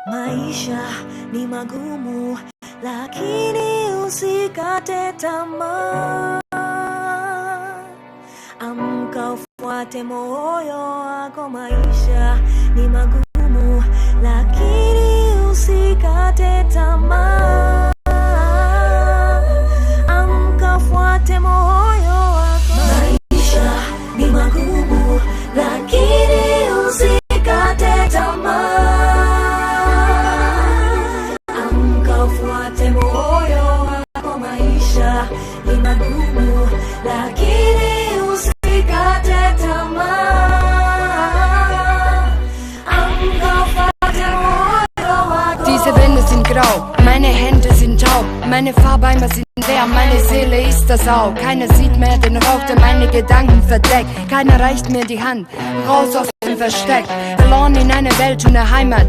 Maisha ni magumu, lakini usikate tamaa. Amka ufuate moyo wako. Maisha ni magumu, lakini usikate tamaa. Amka ufuate moyo wako. Maisha ni magumu, lakini usikate tamaa. Fuate moyo wako. Maisha ni magumu, lakini usikate tamaa. Amka fuate moyo wako. Diese Wände sind grau, meine Hände sind taub, meine Farbeimer sind leer, meine Seele ist das Sau. Keiner sieht mehr den Rauch, der meine Gedanken verdeckt. Keiner reicht mir die Hand, raus aus dem Versteck, verloren in eine Welt ohne Heimat.